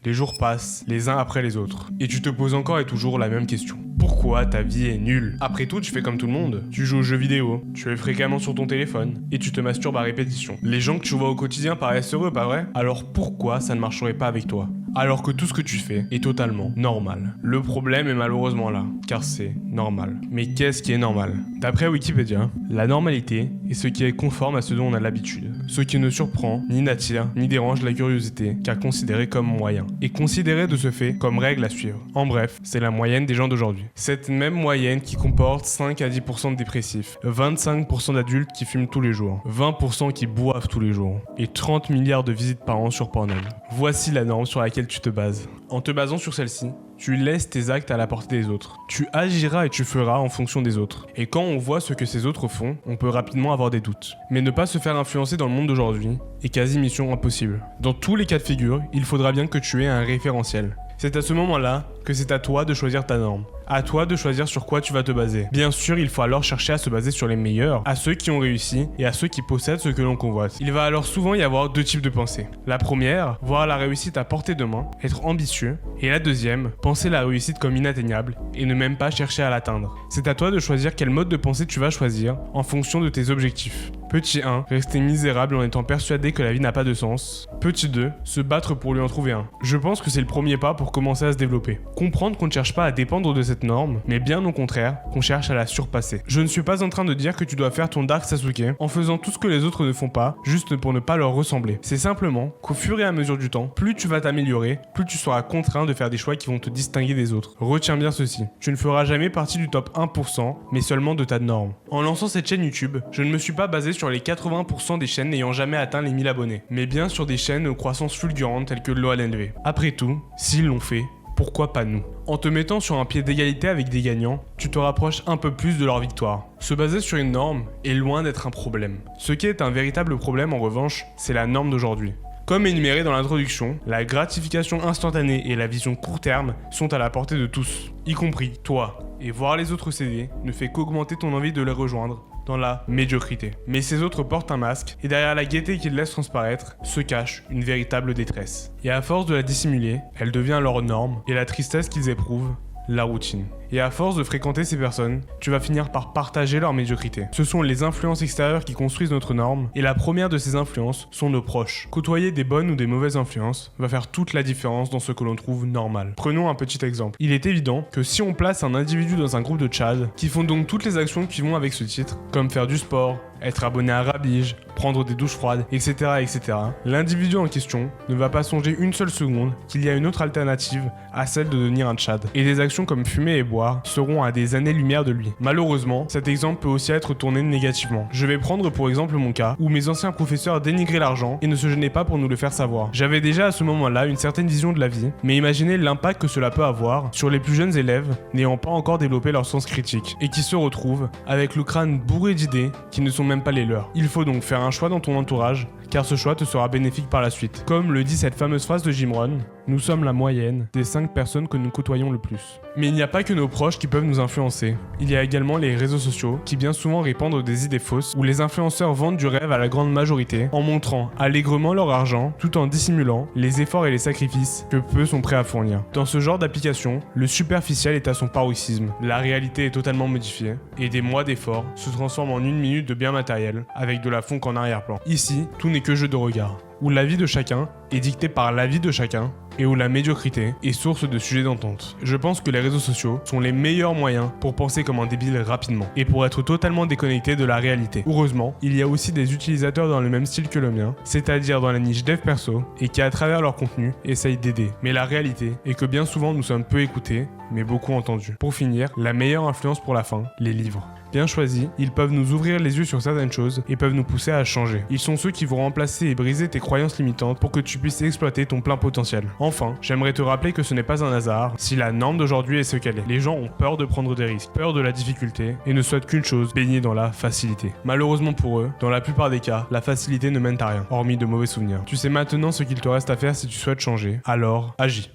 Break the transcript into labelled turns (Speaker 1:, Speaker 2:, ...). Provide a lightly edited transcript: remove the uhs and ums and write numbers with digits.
Speaker 1: Les jours passent, les uns après les autres, et tu te poses encore et toujours la même question. Pourquoi ta vie est nulle? Après tout, tu fais comme tout le monde. Tu joues aux jeux vidéo, tu es fréquemment sur ton téléphone, et tu te masturbes à répétition. Les gens que tu vois au quotidien paraissent heureux, pas vrai? Alors pourquoi ça ne marcherait pas avec toi? Alors que tout ce que tu fais est totalement normal. Le problème est malheureusement là, car c'est normal. Mais qu'est-ce qui est normal? D'après Wikipédia, la normalité est ce qui est conforme à ce dont on a l'habitude. Ce qui ne surprend, ni n'attire, ni dérange la curiosité, car considéré comme moyen. Et considéré de ce fait comme règle à suivre. En bref, c'est la moyenne des gens d'aujourd'hui. Cette même moyenne qui comporte 5 à 10% de dépressifs, 25% d'adultes qui fument tous les jours, 20% qui boivent tous les jours, et 30 milliards de visites par an sur Pornhub. Voici la norme sur laquelle tu te bases. En te basant sur celle-ci, tu laisses tes actes à la portée des autres. Tu agiras et tu feras en fonction des autres. Et quand on voit ce que ces autres font, on peut rapidement avoir des doutes. Mais ne pas se faire influencer dans le monde d'aujourd'hui est quasi mission impossible. Dans tous les cas de figure, il faudra bien que tu aies un référentiel. C'est à ce moment-là que c'est à toi de choisir ta norme. À toi de choisir sur quoi tu vas te baser. Bien sûr, il faut alors chercher à se baser sur les meilleurs, à ceux qui ont réussi et à ceux qui possèdent ce que l'on convoite. Il va alors souvent y avoir deux types de pensées. La première, voir la réussite à portée de main, être ambitieux. Et la deuxième, penser la réussite comme inatteignable et ne même pas chercher à l'atteindre. C'est à toi de choisir quel mode de pensée tu vas choisir en fonction de tes objectifs. Petit 1, rester misérable en étant persuadé que la vie n'a pas de sens. Petit 2, se battre pour lui en trouver un. Je pense que c'est le premier pas pour commencer à se développer. Comprendre qu'on ne cherche pas à dépendre de cette norme, mais bien au contraire, qu'on cherche à la surpasser. Je ne suis pas en train de dire que tu dois faire ton Dark Sasuke en faisant tout ce que les autres ne font pas, juste pour ne pas leur ressembler. C'est simplement qu'au fur et à mesure du temps, plus tu vas t'améliorer, plus tu seras contraint de faire des choix qui vont te distinguer des autres. Retiens bien ceci, tu ne feras jamais partie du top 1%, mais seulement de ta norme. En lançant cette chaîne YouTube, je ne me suis pas basé sur les 80% des chaînes n'ayant jamais atteint les 1000 abonnés, mais bien sur des chaînes aux croissances fulgurantes telles que l'OLNV. Après tout, s'ils l'ont fait, pourquoi pas nous? En te mettant sur un pied d'égalité avec des gagnants, tu te rapproches un peu plus de leur victoire. Se baser sur une norme est loin d'être un problème. Ce qui est un véritable problème en revanche, c'est la norme d'aujourd'hui. Comme énuméré dans l'introduction, la gratification instantanée et la vision court terme sont à la portée de tous, y compris toi. Et voir les autres céder ne fait qu'augmenter ton envie de les rejoindre dans la médiocrité. Mais ces autres portent un masque, et derrière la gaieté qu'ils laissent transparaître, se cache une véritable détresse. Et à force de la dissimuler, elle devient leur norme, et la tristesse qu'ils éprouvent, la routine. Et à force de fréquenter ces personnes, tu vas finir par partager leur médiocrité. Ce sont les influences extérieures qui construisent notre norme, et la première de ces influences sont nos proches. Côtoyer des bonnes ou des mauvaises influences va faire toute la différence dans ce que l'on trouve normal. Prenons un petit exemple. Il est évident que si on place un individu dans un groupe de Tchad, qui font donc toutes les actions qui vont avec ce titre, comme faire du sport, être abonné à Rabige, prendre des douches froides, etc., etc., l'individu en question ne va pas songer une seule seconde qu'il y a une autre alternative à celle de devenir un Tchad. Et des actions comme fumer et boire seront à des années-lumière de lui. Malheureusement, cet exemple peut aussi être tourné négativement. Je vais prendre pour exemple mon cas, où mes anciens professeurs dénigraient l'argent et ne se gênaient pas pour nous le faire savoir. J'avais déjà à ce moment-là une certaine vision de la vie, mais imaginez l'impact que cela peut avoir sur les plus jeunes élèves n'ayant pas encore développé leur sens critique, et qui se retrouvent avec le crâne bourré d'idées qui ne sont même pas les leurs. Il faut donc faire un choix dans ton entourage, car ce choix te sera bénéfique par la suite. Comme le dit cette fameuse phrase de Jim Rohn, nous sommes la moyenne des 5 personnes que nous côtoyons le plus. Mais il n'y a pas que nos proches qui peuvent nous influencer. Il y a également les réseaux sociaux qui bien souvent répandent des idées fausses où les influenceurs vendent du rêve à la grande majorité en montrant allègrement leur argent tout en dissimulant les efforts et les sacrifices que peu sont prêts à fournir. Dans ce genre d'application, le superficiel est à son paroxysme. La réalité est totalement modifiée et des mois d'efforts se transforment en une minute de bien matériel avec de la funk en arrière-plan. Ici, tout n'est que jeu de regard, où la vie de chacun est dictée par la vie de chacun et où la médiocrité est source de sujets d'entente. Je pense que les réseaux sociaux sont les meilleurs moyens pour penser comme un débile rapidement et pour être totalement déconnecté de la réalité. Heureusement, il y a aussi des utilisateurs dans le même style que le mien, c'est-à-dire dans la niche dev perso et qui à travers leur contenu essayent d'aider. Mais la réalité est que bien souvent nous sommes peu écoutés, mais beaucoup entendus. Pour finir, la meilleure influence pour la fin, les livres. Bien choisis, ils peuvent nous ouvrir les yeux sur certaines choses et peuvent nous pousser à changer. Ils sont ceux qui vont remplacer et briser tes croyances limitantes pour que tu puisses exploiter ton plein potentiel. Enfin, j'aimerais te rappeler que ce n'est pas un hasard si la norme d'aujourd'hui est ce qu'elle est. Les gens ont peur de prendre des risques, peur de la difficulté et ne souhaitent qu'une chose, baigner dans la facilité. Malheureusement pour eux, dans la plupart des cas, la facilité ne mène à rien, hormis de mauvais souvenirs. Tu sais maintenant ce qu'il te reste à faire si tu souhaites changer, alors agis.